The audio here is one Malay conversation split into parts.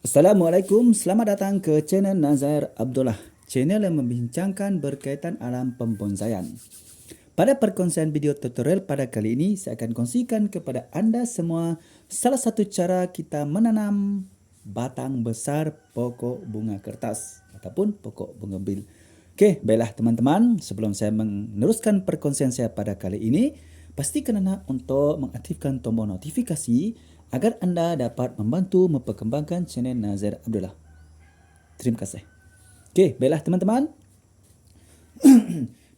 Assalamualaikum, selamat datang ke channel Nazar Abdullah, channel yang membincangkan berkaitan alam pembonsaian. Pada perkongsian video tutorial pada kali ini, saya akan kongsikan kepada anda semua salah satu cara kita menanam batang besar pokok bunga kertas ataupun pokok bunga bil. Okey, baiklah teman-teman, sebelum saya meneruskan perkongsian saya pada kali ini, pastikan anda untuk mengaktifkan tombol notifikasi agar anda dapat membantu memperkembangkan channel Nazir Abdullah. Terima kasih. Okey, baiklah teman-teman.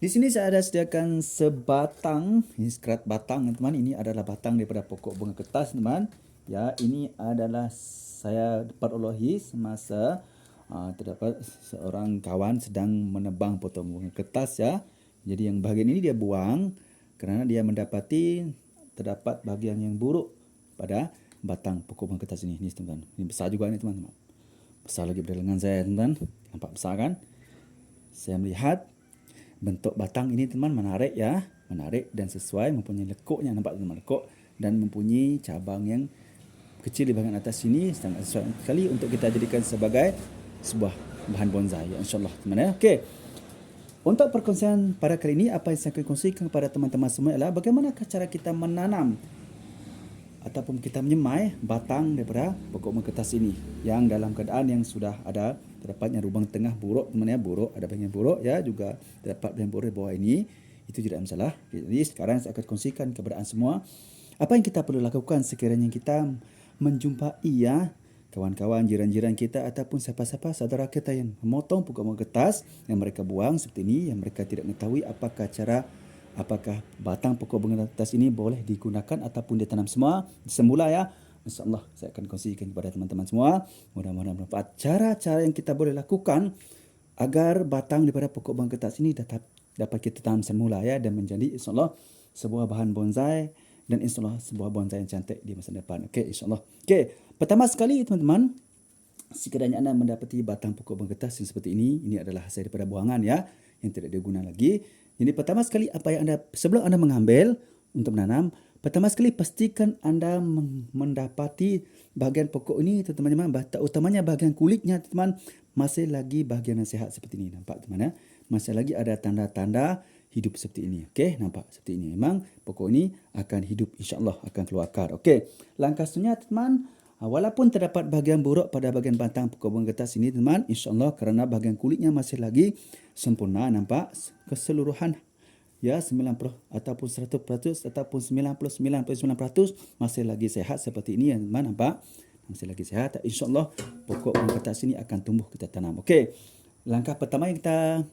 Di sini saya ada sediakan sebatang, ini sekerat batang teman-teman. Ini adalah batang daripada pokok bunga kertas teman. Ya, ini adalah saya perolohi semasa terdapat seorang kawan sedang menebang potong bunga kertas ya. Jadi yang bahagian ini dia buang kerana dia mendapati terdapat bahagian yang buruk pada batang pokok bunga kertas ini. Ini teman-teman. Ini besar juga ni teman-teman. Besar lagi daripada lengan saya teman-teman. Nampak besar kan? Saya melihat bentuk batang ini teman menarik ya. Menarik dan sesuai, mempunyai lekuknya, nampak teman lekuk, dan mempunyai cabang yang kecil di bahagian atas sini, sangat sesuai sekali untuk kita jadikan sebagai sebuah bahan bonsai ya, insyaAllah teman ya. Okey. Untuk perkongsian pada kali ini, apa yang saya akan kongsikan kepada teman-teman semua adalah bagaimana cara kita menanam ataupun kita menyemai batang daripada pokok bunga kertas ini yang dalam keadaan yang sudah ada terdapatnya lubang tengah buruk teman ya, buruk, ada bahagian buruk ya, juga terdapat bahagian buruk di bawah ini, itu tidak masalah. Jadi sekarang saya akan kongsikan kepada anda semua apa yang kita perlu lakukan sekiranya kita menjumpai ya kawan-kawan, jiran-jiran kita ataupun siapa-siapa saudara kita yang memotong pokok bunga kertas yang mereka buang seperti ini, yang mereka tidak mengetahui apakah batang pokok bunga kertas ini boleh digunakan ataupun ditanam semula ya. InsyaAllah saya akan kongsikan kepada teman-teman semua. Mudah-mudahan bermanfaat cara-cara yang kita boleh lakukan agar batang daripada pokok bunga kertas ini dapat kita tanam semula ya, dan menjadi insyaAllah sebuah bahan bonsai, dan insyaAllah sebuah bonsai yang cantik di masa depan. Okey, insyaAllah. Okey, pertama sekali teman-teman, sekiranya anda mendapati batang pokok bunga kertas yang seperti ini adalah hasil daripada buangan ya, yang tidak diguna lagi. Jadi pertama sekali apa yang sebelum anda mengambil untuk menanam, pertama sekali pastikan anda mendapati bahagian pokok ini teman-teman, utamanya bahagian kulitnya teman, masih lagi bahagian yang sihat seperti ini, nampak teman ya. Masih lagi ada tanda-tanda hidup seperti ini. Okey, nampak seperti ini. Memang pokok ini akan hidup, insya-Allah akan keluar akar. Okey. Langkah seterusnya teman, walaupun terdapat bahagian buruk pada bahagian batang pokok bunga kertas ini teman, insya-Allah kerana bahagian kulitnya masih lagi sempurna, nampak keseluruhan ya 90 ataupun 100% ataupun 99.9% masih lagi sehat seperti ini ya teman, nampak masih lagi sehat. Insya-Allah pokok bunga kertas ini akan tumbuh kita tanam. Okey. Langkah pertama yang kita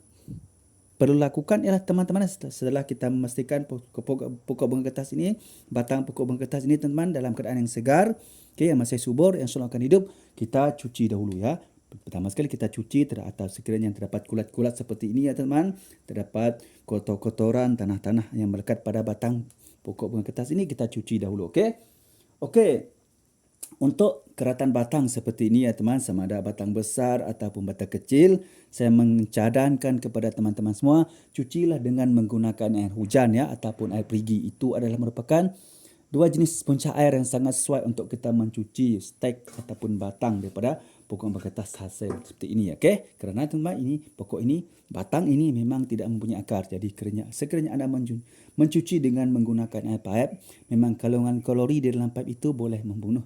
perlu lakukan ialah teman-teman, setelah kita memastikan pokok bunga kertas ini, batang pokok bunga kertas ini teman dalam keadaan yang segar, okey, yang masih subur, yang insya-Allah akan hidup, kita cuci dahulu ya. Pertama sekali kita cuci atau sekiranya yang terdapat kulat-kulat seperti ini ya teman, terdapat kotor-kotoran, tanah-tanah yang melekat pada batang pokok bunga kertas ini, kita cuci dahulu. Okey. Okey. Untuk keratan batang seperti ini ya teman, sama ada batang besar ataupun batang kecil, saya mencadangkan kepada teman-teman semua, cucilah dengan menggunakan air hujan ya ataupun air perigi. Itu adalah merupakan dua jenis punca air yang sangat sesuai untuk kita mencuci stek ataupun batang daripada pokok bunga kertas hasil seperti ini. Okey, kerana teman ini pokok ini, batang ini memang tidak mempunyai akar. Jadi sekiranya anda mencuci dengan menggunakan air pipe, memang kandungan kalori di dalam pipe itu boleh membunuh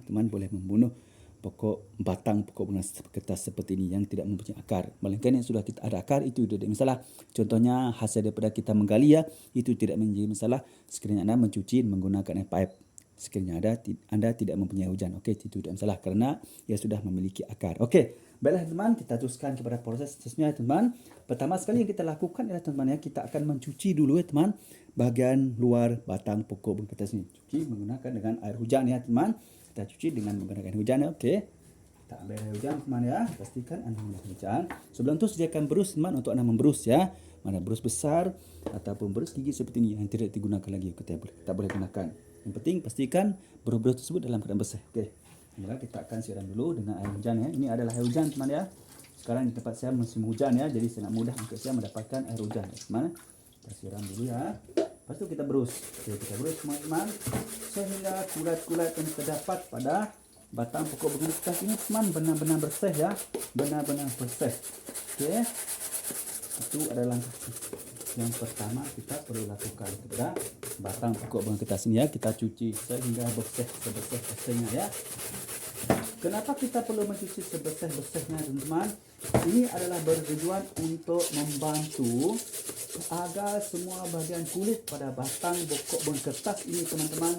batang pokok bunga kertas seperti ini yang tidak mempunyai akar. Melainkan yang sudah kita ada akar itu tidak masalah. Contohnya hasil daripada kita menggali ya, itu tidak menjadi masalah sekiranya anda mencuci menggunakan air pipe. Sekiranya anda tidak mempunyai hujan, okey, itu tidak masalah kerana ia sudah memiliki akar. Okey, baiklah teman, kita teruskan kepada proses seterusnya teman. Pertama sekali yang kita lakukan ialah teman ya, kita akan mencuci dulu ya teman bahagian luar batang pokok bunga kertas ini. Cuci menggunakan dengan air hujan ya teman. Kita cuci dengan menggunakan air hujan ya. Okey. Kita ambil air hujan teman ya. Pastikan anda menggunakan hujan. Sebelum itu sediakan berus teman untuk anda memberus ya. Mana berus besar ataupun berus gigi seperti ini yang tidak digunakan lagi, kita tak boleh gunakan. Yang penting pastikan berus-berus tersebut dalam keadaan bersih. Okey. Kita akan siram dulu dengan air hujan ya. Ini adalah air hujan teman ya. Sekarang di tempat saya musim hujan ya, jadi sangat mudah untuk saya mendapatkan air hujan ya teman. Kita siram dulu ya. Lepas tu kita berus. Okey, kita berus teman-teman sehingga kulat-kulat yang terdapat pada batang pokok bunga kertas ini teman benar-benar bersih ya, benar-benar bersih. Okey, itu adalah yang pertama kita perlu lakukan kepada batang pokok bunga kertas ini ya. Kita cuci sehingga bersih sebersih-bersihnya ya. Kenapa kita perlu mencuci sebersih-bersihnya teman-teman? Ini adalah bertujuan untuk membantu agar semua bahagian kulit pada batang pokok bunga kertas ini teman-teman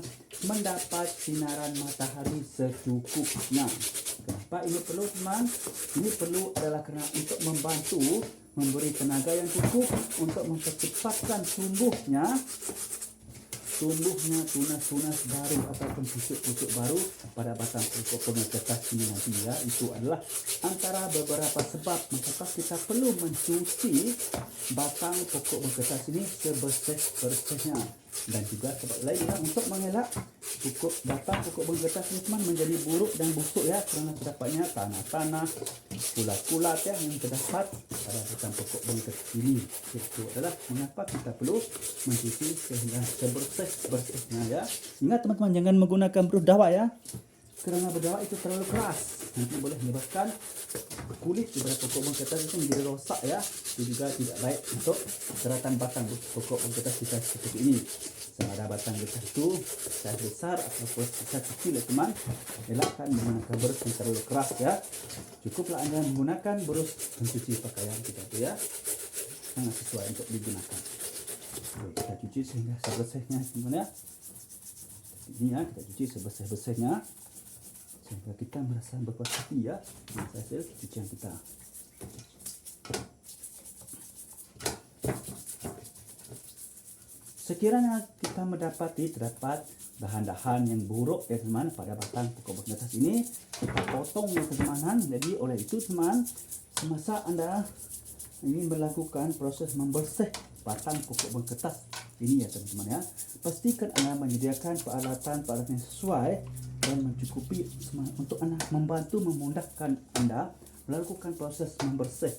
mendapat sinaran matahari secukupnya. Kenapa ini perlu teman? Ini perlu adalah kerana untuk membantu memberi tenaga yang cukup untuk mempercepatkan tumbuhnya tunas-tunas baru ataupun pucuk-pucuk baru pada batang pokok bunga kertas ini nanti ya. Itu adalah antara beberapa sebab mengapa kita perlu mencuci batang pokok bunga kertas ini sebersih-bersihnya. Dan juga sebab lain ya, untuk mengelak batang pokok bunga kertas ini teman menjadi buruk dan busuk ya, kerana terdapatnya tanah-tanah, kulat-kulat ya yang terdapat pada batang pokok bunga kertas ini. Itu adalah mengapa kita perlu mencuci sehingga sebersih-bersihnya ya. Ingat teman-teman, jangan menggunakan berdawa ya, kerana berdawa itu terlalu keras, nanti boleh menyebabkan kulit daripada pokok bunga kertas itu menjadi rosak ya. Itu juga tidak baik untuk keratan batang pokok bunga kertas kita seperti ini. Sama ada batang kertas itu saiz besar ataupun saiz kecil ya teman, elakkan menggunakan berus yang terlalu keras ya. Cukuplah Anda menggunakan berus pencuci pakaian kita itu ya, sangat sesuai untuk digunakan. Kita cuci sehingga sebersihnya teman ya. Ini ya, kita cuci sebersih-bersihnya sehingga kita merasa berpuas hati ya dengan hasil cucian kita. Sekiranya kita terdapat bahan-bahan yang buruk ya teman pada batang pokok bunga kertas ini, kita potong ya teman. Jadi oleh itu teman, semasa Anda ingin melakukan proses membersih batang pokok bunga kertas ini ya teman-teman ya, pastikan Anda menyediakan peralatan-peralatan yang sesuai dan mencukupi untuk Anda membantu memudahkan Anda melakukan proses membersih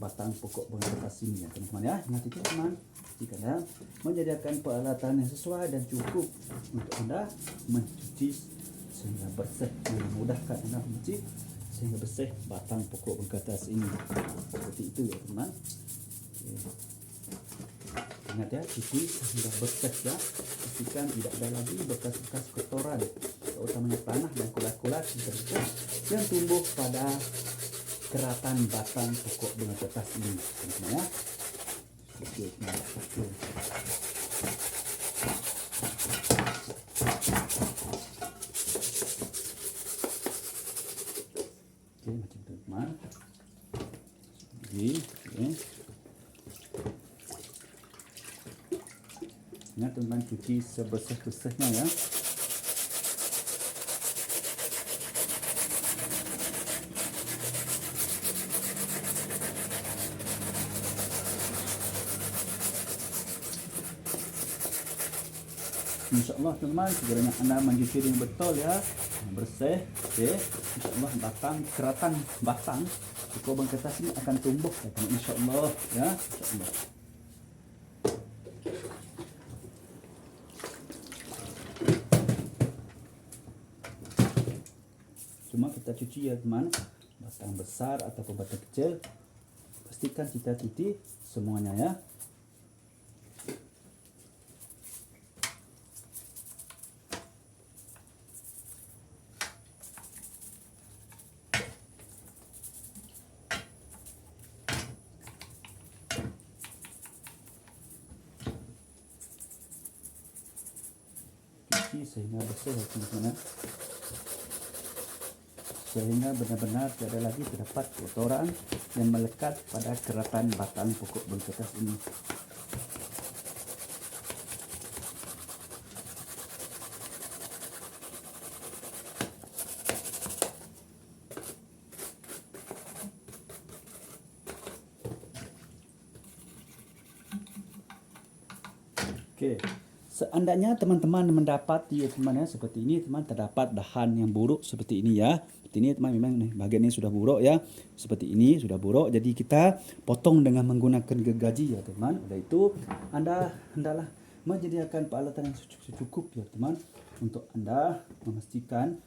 batang pokok bunga kertas ini ya teman-teman ya. Ingat itu teman, jika Anda menyediakan peralatan yang sesuai dan cukup untuk Anda mencuci sehingga bersih, memudahkan Anda mencuci sehingga bersih batang pokok bunga kertas ini. Seperti itu ya teman. Ingat ya, cuci sehingga bersih ya. Pastikan tidak ada lagi bekas-bekas kotoran, terutamanya tanah dan kulat-kulat yang tumbuh pada keratan batang pokok bunga kertas ini teman-teman ya. Oke, macam tu teman. Okey. Ingat teman, cuci sebersih-bersihnya ya. InsyaAllah teman, sekiranya Anda mencuci dengan betul ya, bersih, okey, InsyaAllah keratan batang pokok bunga kertas ini akan tumbuh ya, InsyaAllah ya, InsyaAllah. Cuma kita cuci ya teman, batang besar ataupun batang kecil, pastikan kita cuci semuanya ya. Sehingga bersih ya teman-teman, sehingga benar-benar tidak lagi terdapat kotoran yang melekat pada keratan batang pokok bunga kertas ini. Okey. Seandainya teman-teman mendapati teman ya seperti ini, teman terdapat bahan yang buruk seperti ini ya. Seperti ini teman, memang bahagian ini sudah buruk ya. Seperti ini sudah buruk. Jadi kita potong dengan menggunakan gergaji ya teman. Oleh itu Anda hendaklah menyediakan peralatan yang cukup ya teman, untuk Anda memastikan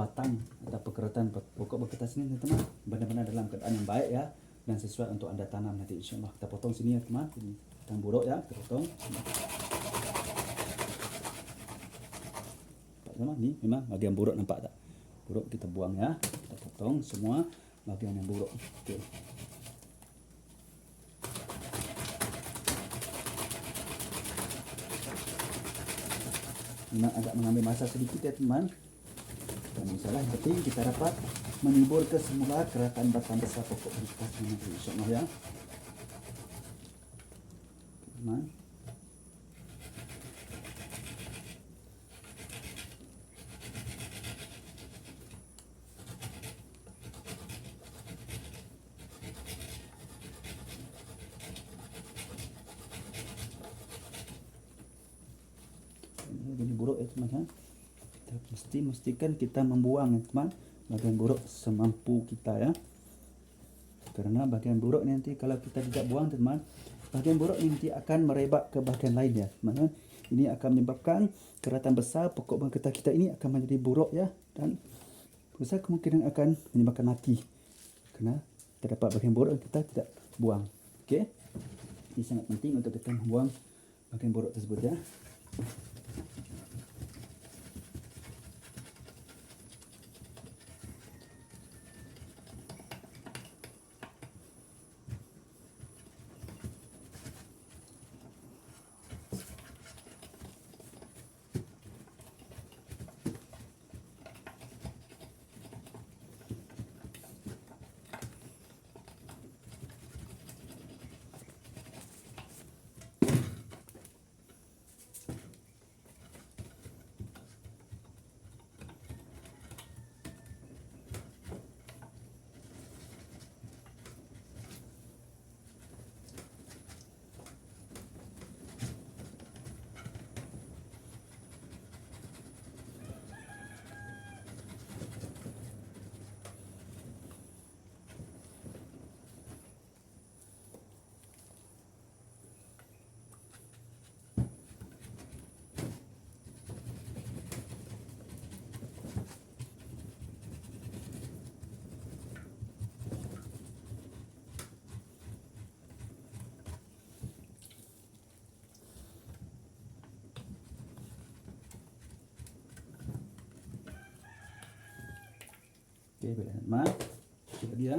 batang atau pekeratan pokok berkertas ini teman-teman benar-benar dalam keadaan yang baik ya dan sesuai untuk Anda tanam nanti insyaallah. Kita potong sini ya teman, ini batang buruk ya, kita potong. Teman, ini memang bagian buruk, nampak tak? Buruk kita buang ya. Kita potong semua bagian yang buruk. Okey. Memang agak mengambil masa sedikit ya teman. Tak masalah, yang penting kita dapat menibur ke semula keratan batang besar pokok berkertas ini insyaallah ya. Teman. Ini buruk ya teman ya. Kita mestikan kita membuang ya teman bagian buruk semampu kita ya. Karena bagian buruk nanti kalau kita tidak buang teman, bagian buruk nanti akan merebak ke bagian lain ya teman. Ini akan menyebabkan keratan besar pokok berkertas kita ini akan menjadi buruk ya, dan besar kemungkinan akan menyebabkan mati. Karena terdapat bagian buruk kita tidak buang. Okey. Ini sangat penting untuk kita membuang bagian buruk tersebut ya. Okey, baiklah teman. Itu dia.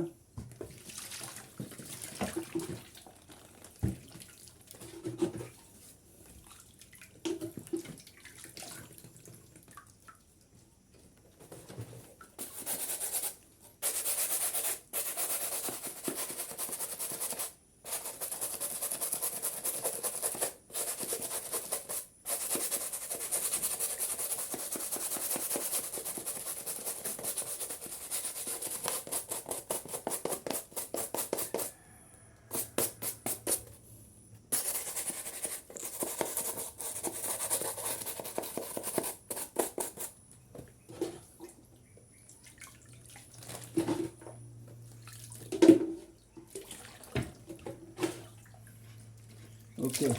Okey.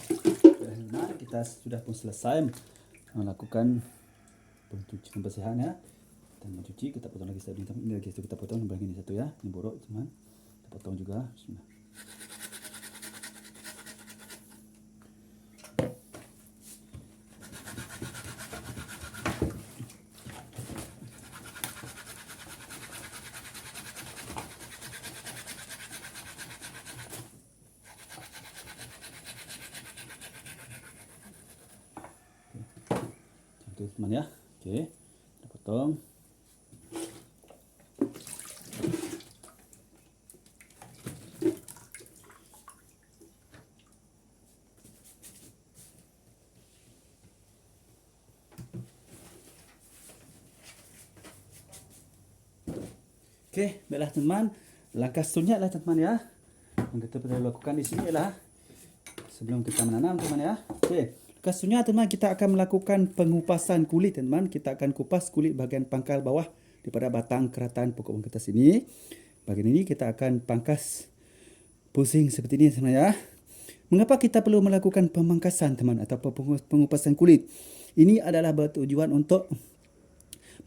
Benar, kita sudah pun selesai melakukan pencucian bersihan ya. Kita mencuci, kita potong lagi satu ini lagi satu kita potong bagian ini satu ya. Ini borok teman. Kita potong juga. Bismillah. Teman ya. Okey. Kita potong. Okey, baiklah teman. Langkah seterusnya adalah teman ya, yang kita perlu lakukan di sini ialah sebelum kita menanam teman ya. Okey. Seterusnya teman, kita akan melakukan pengupasan kulit teman. Kita akan kupas kulit bahagian pangkal bawah daripada batang keratan pokok berkertas ini. Bahagian ini kita akan pangkas pusing seperti ini teman ya. Mengapa kita perlu melakukan pemangkasan teman atau pengupasan kulit? Ini adalah bertujuan untuk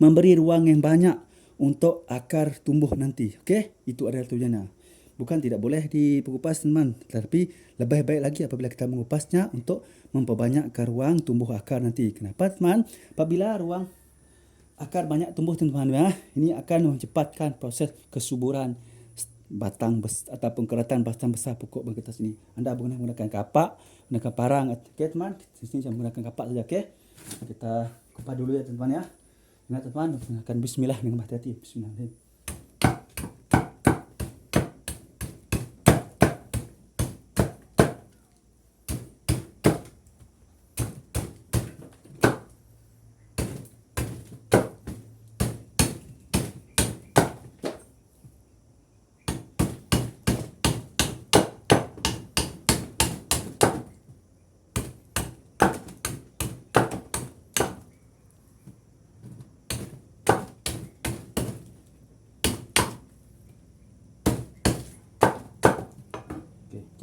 memberi ruang yang banyak untuk akar tumbuh nanti. Okey, itu adalah tujuannya. Bukan tidak boleh dikupas teman, tetapi lebih baik lagi apabila kita mengupasnya untuk memperbanyakkan ruang tumbuh akar nanti. Kenapa teman? Apabila ruang akar banyak tumbuh teman-teman ya, ini akan mencepatkan proses kesuburan batang ataupun keratan batang besar pokok bergetas ini. Anda boleh menggunakan kapak, menggunakan parang. Okey teman, di sini saya menggunakan kapak saja. Okey, kita kupas dulu ya teman-teman ya. Ingat teman, gunakan bismillah dengan hati-hati. Bismillah.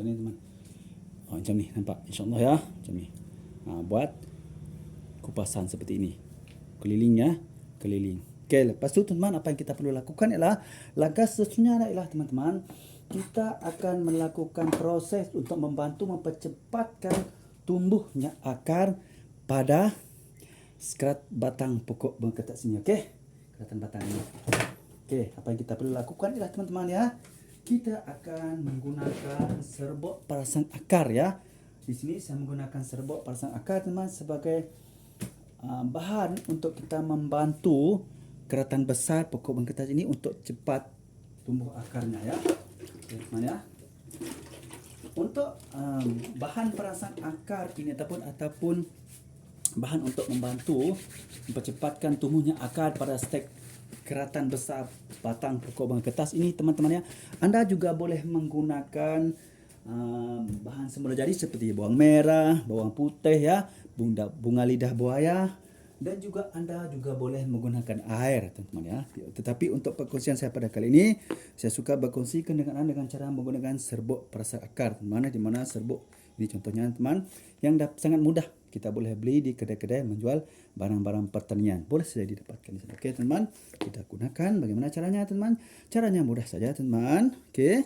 Macam ni teman. Macam ni nampak, insya-Allah ya. Macam ni. Buat kupasan seperti ini. Kelilingnya, keliling. Okey, lepas tu teman, apa yang kita perlu lakukan ialah langkah seterusnya ialah teman-teman, kita akan melakukan proses untuk membantu mempercepatkan tumbuhnya akar pada sekerat batang pokok bergetas sini. Okey, keratan batang ini. Okey, apa yang kita perlu lakukan ialah teman-teman ya, kita akan menggunakan serbuk perasan akar ya. Di sini saya menggunakan serbuk perasan akar teman sebagai bahan untuk kita membantu keratan besar pokok bergetas ini untuk cepat tumbuh akarnya ya. Okay, teman ya. Untuk bahan perasan akar ini ataupun bahan untuk membantu mempercepatkan tumbuhnya akar pada stek keratan besar batang pokok bergetas ini teman-teman ya. Anda juga boleh menggunakan bahan semula jadi seperti bawang merah, bawang putih ya, bunga lidah buaya, dan juga Anda juga boleh menggunakan air teman-teman ya. Tetapi untuk perkongsian saya pada kali ini, saya suka berkongsikan dengan Anda dengan cara menggunakan serbuk perasan akar teman, di mana serbuk ini contohnya teman yang sangat mudah kita boleh beli di kedai-kedai menjual barang-barang pertanian. Boleh saja didapatkan di sana. Okey teman, kita gunakan. Bagaimana caranya teman? Caranya mudah saja teman. Okey.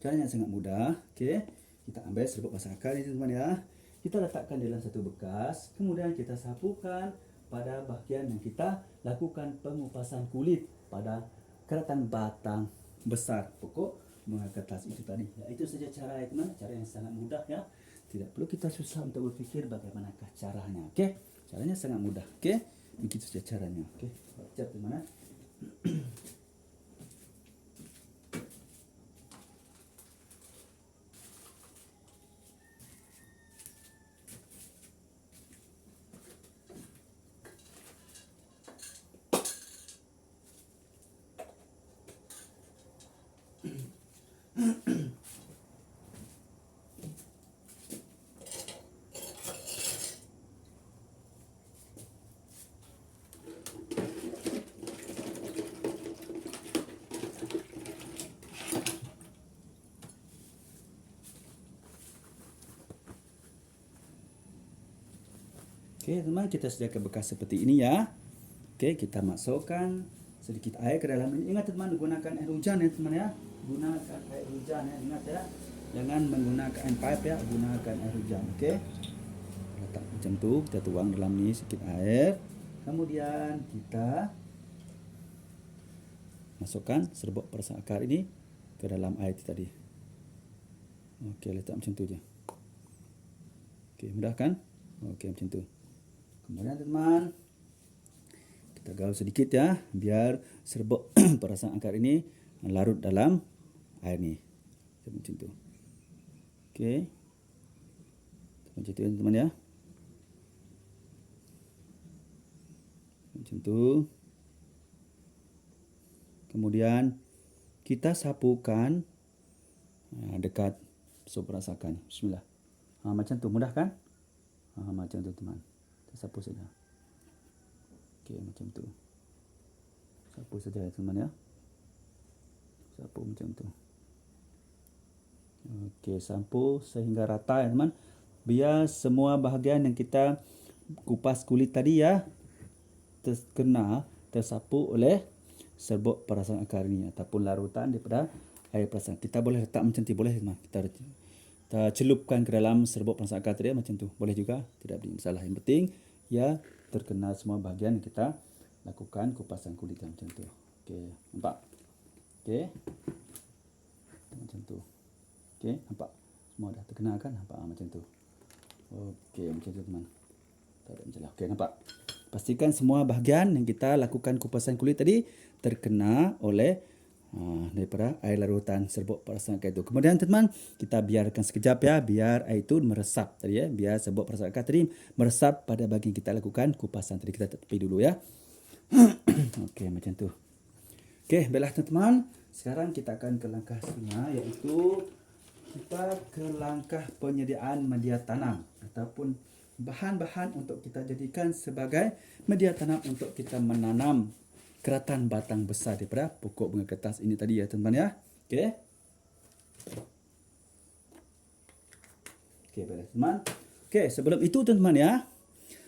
Caranya sangat mudah. Okey. Kita ambil serbuk perasan akar ini teman ya. Kita letakkan dalam satu bekas. Kemudian kita sapukan pada bahagian yang kita lakukan pengupasan kulit pada keratan batang besar pokok bergetas itu tadi. Ya, itu saja cara teman, cara yang sangat mudah ya. Tidak perlu kita susah untuk berfikir bagaimanakah caranya. Okey? Caranya sangat mudah. Okey? Begitu saja caranya. Okey. Baca di mana? Okey teman, kita sediakan bekas seperti ini ya. Okey, kita masukkan sedikit air ke dalam ini. Ingat teman, gunakan air hujan ya teman ya. Gunakan air hujan ya, ingat ya. Jangan menggunakan pipe ya, gunakan air hujan. Okey. Letak macam tu, kita tuang dalam ni sedikit air. Kemudian kita masukkan serbuk perasan akar ini ke dalam air tadi. Okey, letak macam tu je. Okey, mudah kan? Okey, macam tu. Kemudian teman, kita gaul sedikit ya, biar serbuk perasan akar ini larut dalam air ni. Macam tu. Okey. Macam tu teman ya. Macam tu. Kemudian kita sapukan dekat serbuk perasan akar ni. Bismillah. Macam tu, mudah kan? Macam tu teman. Kita sapu saja. Okey, macam tu. Sapu saja ya teman ya. Sapu macam tu. Okey, sapu sehingga rata ya teman. Biar semua bahagian yang kita kupas kulit tadi ya tersapu oleh serbuk perasan akar ini ataupun larutan daripada air perasan. Kita boleh letak macam tu, boleh teman. Kita celupkan ke dalam serbuk perasan akar tadi macam tu. Boleh juga, tidak ada masalah. Yang penting ya terkena semua bahagian kita lakukan kupasan kulit macam tu. Okey, nampak? Okey. Macam tu. Okey, nampak? Semua dah terkena kan? Nampak macam tu. Okey, macam tu teman. Tak ada masalah. Okey, nampak? Pastikan semua bahagian yang kita lakukan kupasan kulit tadi terkena oleh daripada air larutan serbuk perasan akar itu. Kemudian teman, kita biarkan sekejap ya, biar air itu meresap tadi ya, biar serbuk perasan akar tadi meresap pada bahagian kita lakukan kupasan tadi. Kita tepi dulu ya. Okey, macam tu. Okey, baiklah teman-teman. Sekarang kita akan ke langkah seterusnya, iaitu kita ke langkah penyediaan media tanam ataupun bahan-bahan untuk kita jadikan sebagai media tanam untuk kita menanam keratan batang besar daripada pokok bunga kertas ini tadi ya teman-teman ya. Okey. Okey, baiklah teman. Okey, sebelum itu teman-teman ya,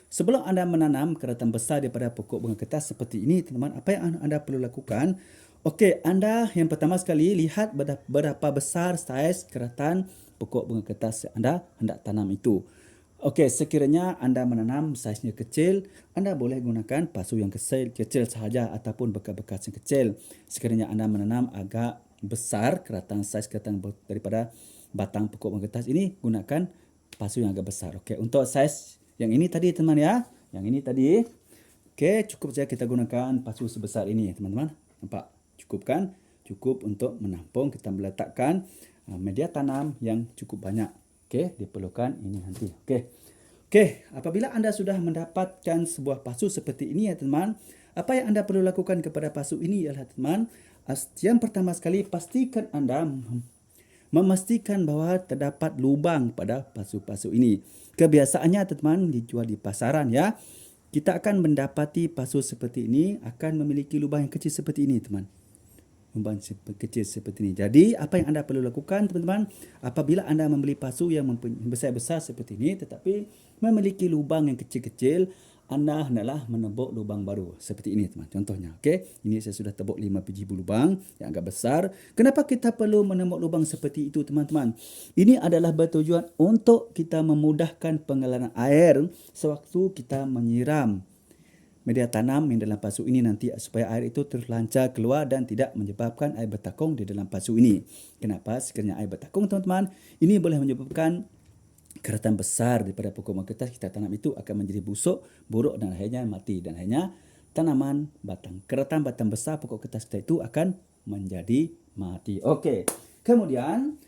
sebelum anda menanam keratan besar daripada pokok bunga kertas seperti ini teman-teman, apa yang anda perlu lakukan? Okey, anda yang pertama sekali lihat berapa besar saiz keratan pokok bunga kertas yang anda hendak tanam itu. Okey, sekiranya anda menanam saiznya kecil, anda boleh gunakan pasu yang kecil sahaja ataupun bekas-bekas yang kecil. Sekiranya anda menanam agak besar, saiz keratan daripada batang pokok bunga kertas ini, gunakan pasu yang agak besar. Okey, untuk saiz yang ini tadi teman ya, yang ini tadi, okey, cukup saja kita gunakan pasu sebesar ini teman-teman. Nampak? Cukup kan? Cukup untuk menampung kita meletakkan media tanam yang cukup banyak. Okey, diperlukan ini nanti. Okey. Okey, apabila anda sudah mendapatkan sebuah pasu seperti ini ya teman, apa yang anda perlu lakukan kepada pasu ini ialah teman, yang pertama sekali pastikan anda memastikan bahawa terdapat lubang pada pasu-pasu ini. Kebiasaannya teman dijual di pasaran ya. Kita akan mendapati pasu seperti ini akan memiliki lubang yang kecil seperti ini teman. Lubang kecil seperti ini. Jadi apa yang anda perlu lakukan teman-teman, apabila anda membeli pasu yang besar-besar seperti ini tetapi memiliki lubang yang kecil-kecil, anda hendaklah menebuk lubang baru seperti ini teman. Contohnya, okey, ini saya sudah tebuk 5 biji lubang yang agak besar. Kenapa kita perlu menebuk lubang seperti itu teman-teman? Ini adalah bertujuan untuk kita memudahkan pengaliran air sewaktu kita menyiram media tanam yang dalam pasu ini nanti, supaya air itu terlancar keluar dan tidak menyebabkan air bertakung di dalam pasu ini. Kenapa? Sekiranya air bertakung teman-teman, ini boleh menyebabkan keratan besar daripada pokok bunga kertas kita tanam itu akan menjadi busuk, buruk dan akhirnya mati. Dan akhirnya tanaman keratan batang besar pokok kertas kita itu akan menjadi mati. Okey. Kemudian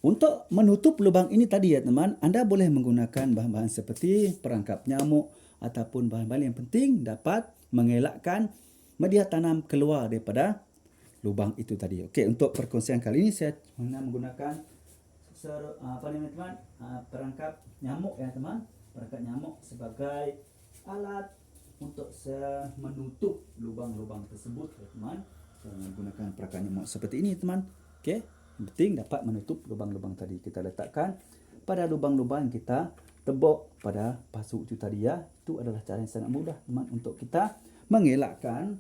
untuk menutup lubang ini tadi ya teman, anda boleh menggunakan bahan-bahan seperti perangkap nyamuk ataupun bahan-bahan yang penting dapat mengelakkan media tanam keluar daripada lubang itu tadi. Okey, untuk perkongsian kali ini saya menggunakan perangkap nyamuk ya teman. Perangkap nyamuk sebagai alat untuk menutup lubang-lubang tersebut ya teman. Saya menggunakan perangkap nyamuk seperti ini teman. Okey, yang penting dapat menutup lubang-lubang tadi. Kita letakkan pada lubang-lubang yang kita tebuk pada pasu itu tadi ya. Itu adalah cara yang sangat mudah teman untuk kita mengelakkan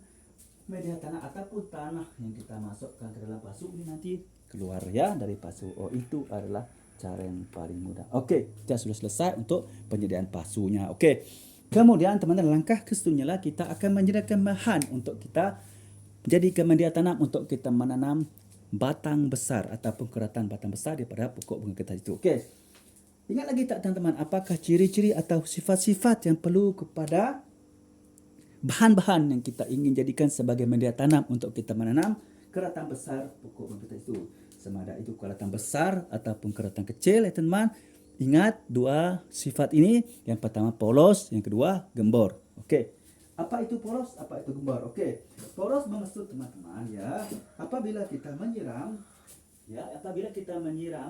media tanah ataupun tanah yang kita masukkan ke dalam pasu ini nanti keluar ya dari pasu. Oh, itu adalah cara yang paling mudah. Okey, kita sudah selesai untuk penyediaan pasunya. Okey. Kemudian teman-teman, langkah seterusnya lah kita akan menyediakan bahan untuk kita jadikan media tanam untuk kita menanam batang besar ataupun keratan batang besar daripada pokok bunga kertas itu. Okey. Ingat lagi tak teman-teman, apakah ciri-ciri atau sifat-sifat yang perlu kepada bahan-bahan yang kita ingin jadikan sebagai media tanam untuk kita menanam keratan besar pokok bunga kertas itu? Sama ada itu keratan besar ataupun keratan kecil ya teman. Ingat dua sifat ini. Yang pertama polos, yang kedua gembor. Okey. Apa itu polos? Apa itu gembor? Okey. Polos bermaksud teman-teman ya, apabila kita menyiram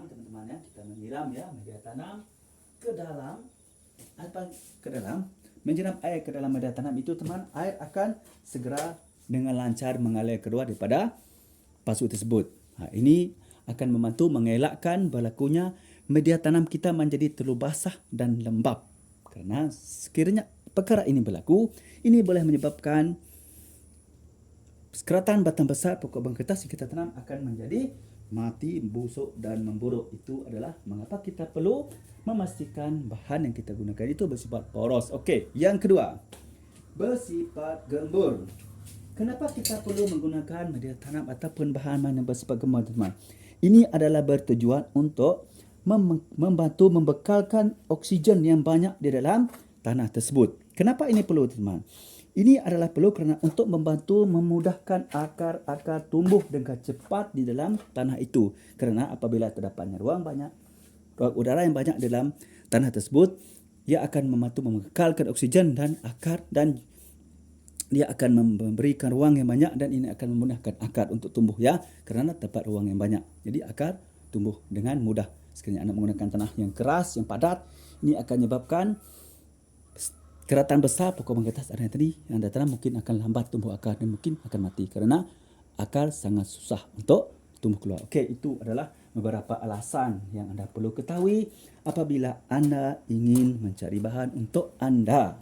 teman-teman ya, kita menyiram ya media tanam ke dalam menyiram air ke dalam media tanam itu teman, air akan segera dengan lancar mengalir keluar daripada pasu tersebut. Ini akan membantu mengelakkan berlakunya media tanam kita menjadi terlalu basah dan lembab. Kerana sekiranya perkara ini berlaku, ini boleh menyebabkan keratan batang besar pokok bunga kertas yang kita tanam akan menjadi mati, busuk dan memburuk. Itu adalah mengapa kita perlu memastikan bahan yang kita gunakan itu bersifat poros. Okey, yang kedua, bersifat gembur. Kenapa kita perlu menggunakan media tanam ataupun bahan yang bersifat gembur, teman-teman? Ini adalah bertujuan untuk membantu membekalkan oksigen yang banyak di dalam tanah tersebut. Kenapa ini perlu, teman-teman? Ini adalah perlu kerana untuk membantu memudahkan akar-akar tumbuh dengan cepat di dalam tanah itu. Kerana apabila terdapatnya ruang udara yang banyak dalam tanah tersebut, ia akan membantu mengekalkan oksigen dan akar, dan dia akan memberikan ruang yang banyak, dan ini akan memudahkan akar untuk tumbuh ya, kerana terdapat ruang yang banyak. Jadi akar tumbuh dengan mudah. Sekiranya anda menggunakan tanah yang keras, yang padat, ini akan menyebabkan keratan besar pokok bunga kertas yang tadi yang anda tanam mungkin akan lambat tumbuh akar dan mungkin akan mati kerana akar sangat susah untuk tumbuh keluar. Okey, itu adalah beberapa alasan yang anda perlu ketahui apabila anda ingin mencari bahan untuk anda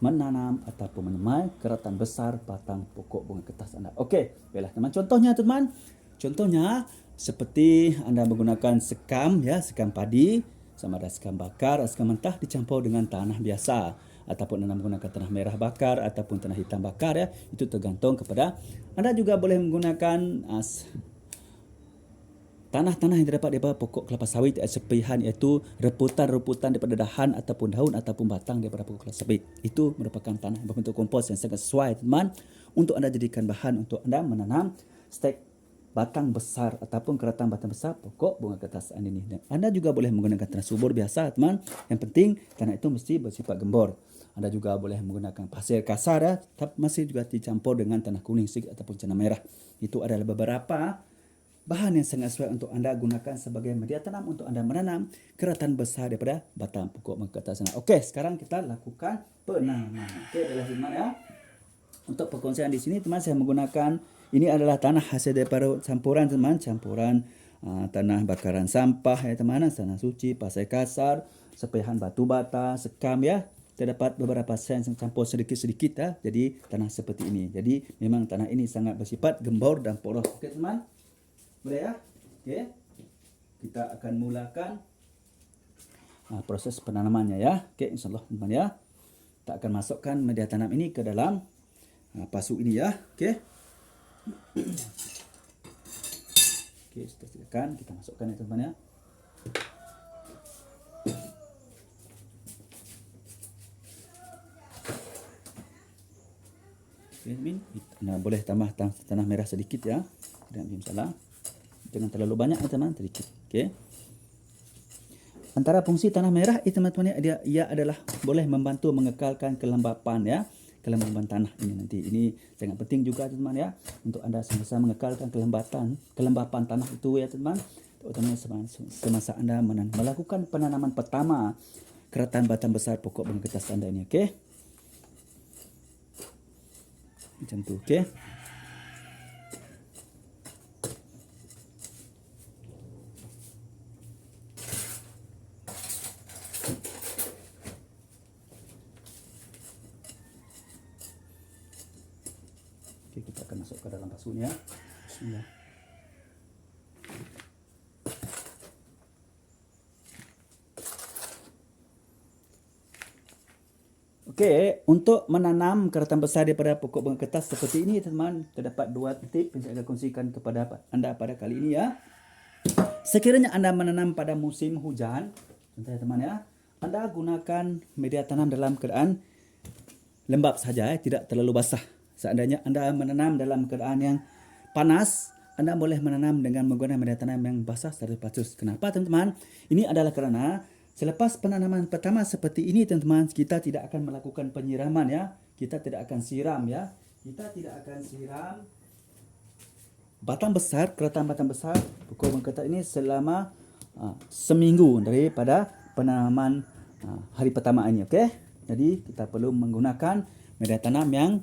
menanam ataupun menyemai keratan besar batang pokok bunga kertas anda. Okey, baiklah teman. Contohnya seperti anda menggunakan sekam ya, sekam padi, sama ada sekam bakar atau sekam mentah dicampur dengan tanah biasa, ataupun anda menggunakan tanah merah bakar ataupun tanah hitam bakar ya, itu tergantung kepada anda. Juga boleh menggunakan tanah-tanah yang terdapat daripada pokok kelapa sawit, sepihan, iaitu reputan-reputan daripada dahan ataupun daun ataupun batang daripada pokok kelapa sawit. Itu merupakan tanah berbentuk kompos yang sangat sesuai, teman, untuk anda jadikan bahan untuk anda menanam stek batang besar ataupun keratan batang besar pokok bunga kertas anda ini. Dan anda juga boleh menggunakan tanah subur biasa, teman. Yang penting tanah itu mesti bersifat gembur. Anda juga boleh menggunakan pasir kasar ya, tapi masih juga dicampur dengan tanah kuning sedikit ataupun tanah merah. Itu adalah beberapa bahan yang sangat sesuai untuk anda gunakan sebagai media tanam untuk anda menanam keratan besar daripada batang pokok bunga kertas anda. Okey, sekarang kita lakukan penanaman. Okey, adalah teman ya. Untuk perkongsian di sini, teman, saya menggunakan ini adalah tanah hasil daripada campuran, teman, campuran tanah bakaran sampah ya, teman, tanah suci, pasir kasar, sepihan batu bata, sekam ya. Terdapat beberapa sen yang campur sedikit-sedikit ya. Jadi tanah seperti ini. Jadi memang tanah ini sangat bersifat gembur dan poros. Okey, teman. Boleh ya? Okey. Kita akan mulakan proses penanamannya ya. Okey, insya-Allah, teman ya. Kita akan masukkan media tanam ini ke dalam pasu ini ya. Okey. Okey, silakan kita masukkan ya, teman ya. Nah, boleh tambah tanah merah sedikit ya. Tidak masalah. Jangan terlalu banyak ya, teman, sedikit. Okey. Antara fungsi tanah merah teman-teman, ia adalah boleh membantu mengekalkan kelembapan ya. Kelembapan tanah ini nanti. Ini sangat penting juga, teman ya, untuk anda semasa mengekalkan kelembapan tanah itu ya, teman. Terutama semasa anda melakukan penanaman pertama keratan batang besar pokok bunga kertas anda ini. Okey. Macam tu, okey. Okey, kita akan masuk ke dalam pasunya. Bismillah. Okey, untuk menanam keratan besar daripada pokok bunga kertas seperti ini, teman, terdapat dua tip yang saya akan kongsikan kepada anda pada kali ini ya. Sekiranya anda menanam pada musim hujan, contohnya, teman ya, anda gunakan media tanam dalam keadaan lembab saja ya, tidak terlalu basah. Seandainya anda menanam dalam keadaan yang panas, anda boleh menanam dengan menggunakan media tanam yang basah secara patut. Kenapa, teman-teman? Ini adalah kerana selepas penanaman pertama seperti ini, teman-teman, kita tidak akan melakukan penyiraman ya. Kita tidak akan siram ya. Kita tidak akan siram keratan batang besar pokok bunga kertas ini selama seminggu daripada penanaman hari pertama ini. Okey. Jadi kita perlu menggunakan media tanam yang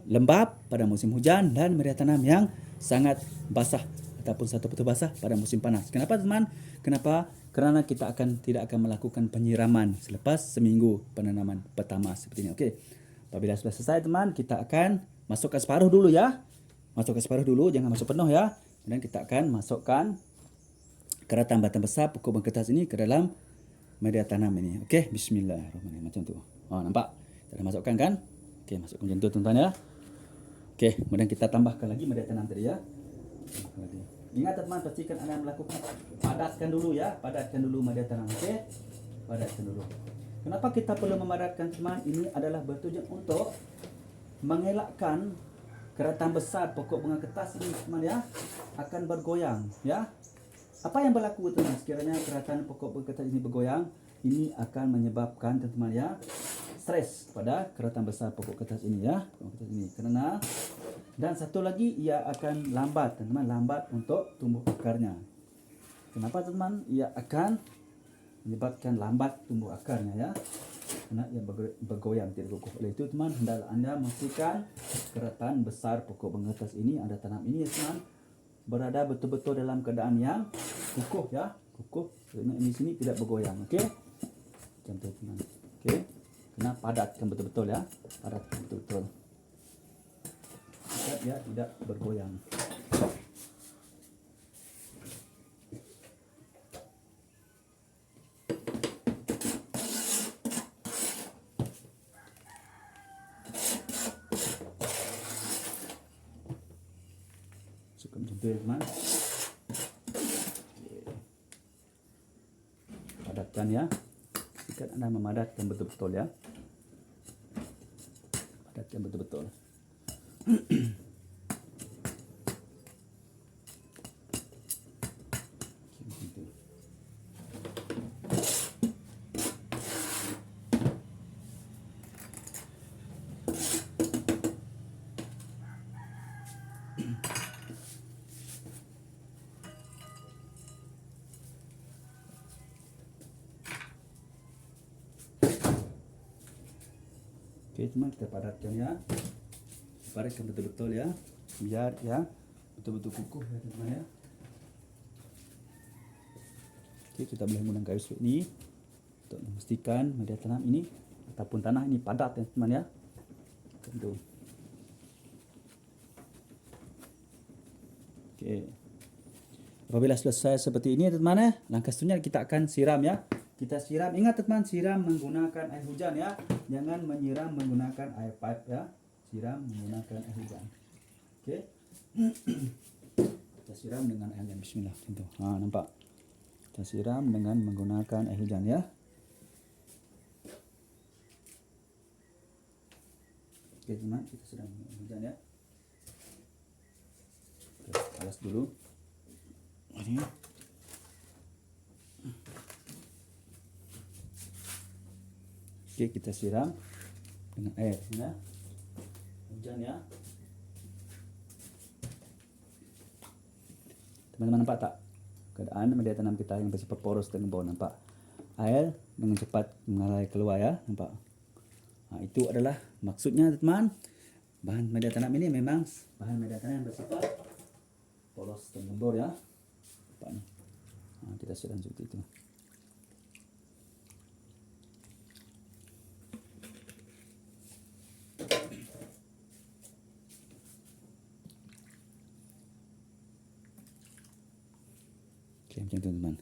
lembab pada musim hujan dan media tanam yang sangat basah ataupun satu betul basah pada musim panas. Kenapa, teman? Kenapa? Kerana kita tidak akan melakukan penyiraman selepas seminggu penanaman pertama seperti ini. Okey. Apabila sudah selesai teman, kita akan masukkan separuh dulu ya. Masukkan separuh dulu, jangan masuk penuh ya. Kemudian kita akan masukkan keratan batang besar pokok bunga kertas ini ke dalam media tanam ini. Okey, bismillahirrahmanirrahim. Macam tu. Nampak? Kita dah masukkan kan? Okey, masukkan macam tu tuan-tuan ya. Okey, kemudian kita tambahkan lagi media tanam tadi ya. Ingat teman, pastikan anda melakukan padatkan dulu ya. Padatkan dulu media tanam. Okey? Padatkan dulu. Kenapa kita perlu memadatkan teman? Ini adalah bertujuan untuk mengelakkan keratan besar pokok bunga kertas ini teman ya akan bergoyang ya. Apa yang berlaku teman sekiranya keratan pokok bunga kertas ini bergoyang? Ini akan menyebabkan teman ya stres pada keratan besar pokok kertas ini ya. Pokok kertas ini kerana dan satu lagi ia akan lambat teman, lambat untuk tumbuh akarnya. Kenapa teman? Ia akan menyebabkan lambat tumbuh akarnya ya. Karena ia bergoyang tidak kukuh. Oleh itu teman, hendaklah anda memastikan keratan besar pokok bunga kertas ini anda tanam ini ya teman berada betul-betul dalam keadaan yang kukuh ya, kukuh. Kerana ini sini tidak bergoyang. Okey. Macam tu teman. Okey. Kena padatkan betul-betul ya. Padatkan betul-betul. Agar dia tidak bergoyang. Cukup macam tu ya teman. Padatkan ya. Pastikan anda memadatkan betul-betul ya. Padatkan betul-betul. Okey teman, kita padatkan ya. Padatkan betul-betul ya. Biar ya betul-betul kukuh ya teman ya. Okey, kita boleh menggunakan kayu suit ini untuk memastikan media tanam ini ataupun tanah ini padat ya teman ya. Tentu. Okey. Apabila selesai seperti ini teman ya, langkah seterusnya kita akan siram ya. Kita siram, ingat teman, siram menggunakan air hujan ya. Jangan menyiram menggunakan air pipe ya. Siram menggunakan air hujan. Okey. Kita siram dengan air hujan. Bismillah. Tentu. Nampak? Kita siram dengan menggunakan air hujan ya. Okey teman, kita siram dengan air hujan ya. Okey, alas dulu. Ini. Okey, kita siram dengan air ya. Hujan ya. Teman-teman nampak tak? Keadaan media tanam kita yang bersifat poros dan bau, nampak? Air dengan cepat mengalir keluar ya, nampak? Itu adalah maksudnya teman. Bahan media tanam ini memang bahan media tanam yang bersifat poros dan gembur ya. Nampak ni. Kita siram seperti itu. Okey, macam tu teman.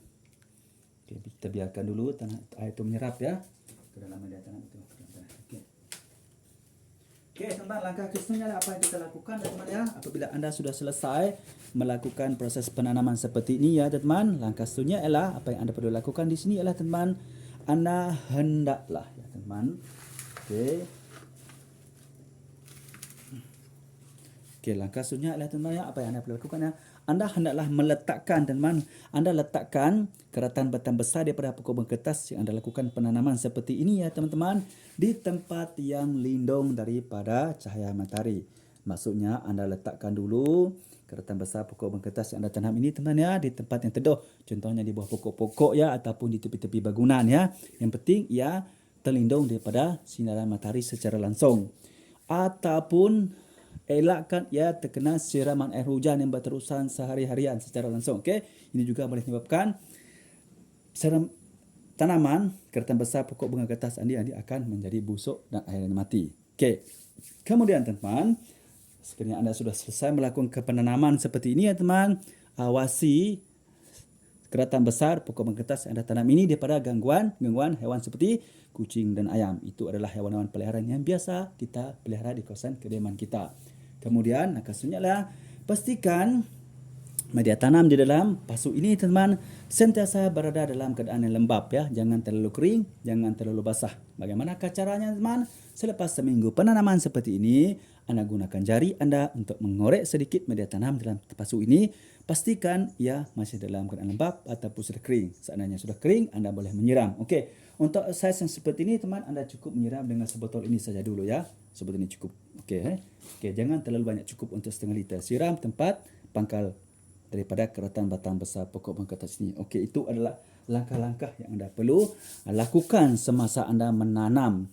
Okey, kita biarkan dulu tanah air itu menyerap ya ke dalam media tanam itu. Okey. Okey, teman, langkah seterusnya apa yang kita lakukan teman ya? Apabila anda sudah selesai melakukan proses penanaman seperti ini ya teman, langkah seterusnya ialah apa yang anda perlu lakukan di sini ialah teman, anda hendaklah ya teman. Okey. Okey, langkah seterusnya adalah teman ya, apa yang anda perlu lakukan ya? Anda hendaklah meletakkan teman, anda letakkan keratan batang besar daripada pokok bunga kertas yang anda lakukan penanaman seperti ini ya teman-teman di tempat yang lindung daripada cahaya matahari. Maksudnya anda letakkan dulu keratan besar pokok bunga kertas yang anda tanam ini teman ya di tempat yang teduh. Contohnya di bawah pokok-pokok ya ataupun di tepi-tepi bangunan ya. Yang penting ia terlindung daripada sinaran matahari secara langsung. Ataupun elakkan ia terkena siraman air hujan yang berterusan sehari-harian secara langsung. Okey, ini juga boleh menyebabkan tanaman keratan besar pokok bunga kertas andi akan menjadi busuk dan akhirnya mati. Okey. Kemudian teman-teman, sekiranya anda sudah selesai melakukan penanaman seperti ini ya teman, awasi keratan besar pokok bunga kertas yang anda tanam ini daripada gangguan hewan seperti kucing dan ayam. Itu adalah hewan-hewan peliharaan yang biasa kita pelihara di kawasan kediaman kita. Kemudian selanjutnya pastikan media tanam di dalam pasu ini teman sentiasa berada dalam keadaan yang lembap ya. Jangan terlalu kering, jangan terlalu basah. Bagaimanakah caranya teman? Selepas seminggu penanaman seperti ini, anda gunakan jari anda untuk mengorek sedikit media tanam dalam pasu ini. Pastikan ia masih dalam keadaan lembap ataupun sudah kering. Seandainya sudah kering, anda boleh menyiram. Okey, untuk saiz yang seperti ini teman, anda cukup menyiram dengan sebotol ini saja dulu ya. Sebotol ini cukup. Okey, jangan terlalu banyak, cukup untuk setengah liter. Siram tempat pangkal daripada keratan batang besar pokok bunga kertas ini. Okey, itu adalah langkah-langkah yang anda perlu lakukan semasa anda menanam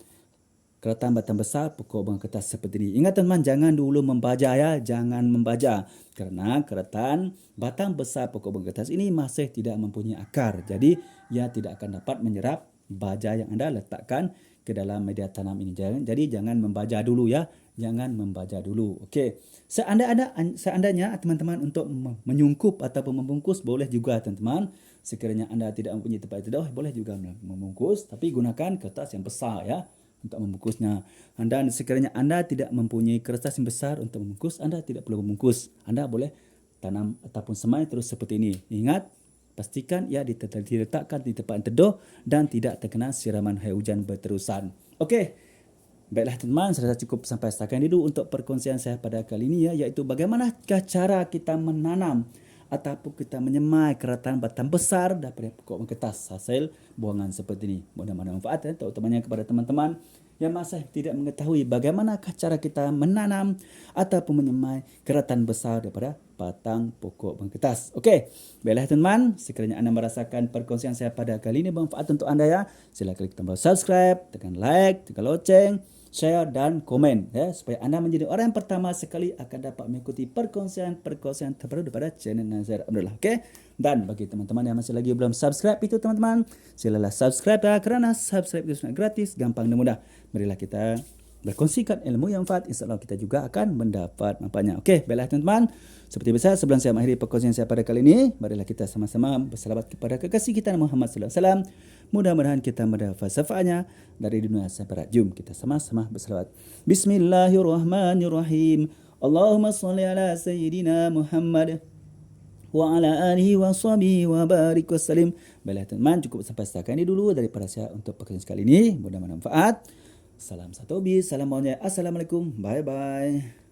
keratan batang besar pokok bunga kertas seperti ini. Ingat teman, jangan dulu membaja ya, jangan membaja. Kerana keratan batang besar pokok bunga kertas ini masih tidak mempunyai akar. Jadi, ia tidak akan dapat menyerap baja yang anda letakkan ke dalam media tanam ini. Jadi, jangan membaja dulu ya. Jangan membaja dulu. Okey. Seandainya teman-teman untuk menyungkup ataupun membungkus boleh juga teman-teman. Sekiranya anda tidak mempunyai tempat itu boleh juga membungkus, tapi gunakan kertas yang besar ya untuk membungkusnya. Sekiranya anda tidak mempunyai kertas yang besar untuk membungkus, anda tidak perlu membungkus. Anda boleh tanam ataupun semai terus seperti ini. Ingat, pastikan ia diletakkan di tempat yang teduh dan tidak terkena siraman air hujan berterusan. Okey. Baiklah teman, saya rasa cukup sampai setakat ini dulu untuk perkongsian saya pada kali ini ya, iaitu bagaimanakah cara kita menanam ataupun kita menyemai keratan batang besar daripada pokok bunga kertas hasil buangan seperti ini. Mudah-mudahan manfaat ya, terutamanya kepada teman-teman yang masih tidak mengetahui bagaimanakah cara kita menanam ataupun menyemai keratan besar daripada batang pokok bunga kertas. Okey, baiklah teman, sekiranya anda merasakan perkongsian saya pada kali ini bermanfaat untuk anda ya, silakan klik tombol subscribe, tekan like, tekan loceng, share dan komen ya, supaya anda menjadi orang yang pertama sekali akan dapat mengikuti perkongsian terbaru daripada channel Nazir Abdullah. Okey, dan bagi teman-teman yang masih lagi belum subscribe itu teman-teman, silalah subscribe ya, kerana subscribe itu sangat gratis, gampang dan mudah. Marilah kita berkongsikan ilmu yang manfaat, insya-Allah kita juga akan mendapat manfaatnya. Okey, baiklah teman-teman, seperti biasa sebelum saya mengakhiri perkongsian saya pada kali ini, marilah kita sama-sama berselawat kepada kekasih kita Muhammad sallallahu alaihi wasallam. Mudah-mudahan kita mendapat syafaatnya dari dunia sampai akhirat. Jom kita sama-sama berselawat. Bismillahirrahmanirrahim. Allahumma salli ala sayyidina Muhammad wa ala alihi wa sahbihi wa barik wa salim. Baiklah teman, cukup sampai setakat ini dulu daripada saya untuk perkongsian kali ini. Mudah-mudahan manfaat. Salam satu bis, salam monyet. Assalamualaikum. Bye bye.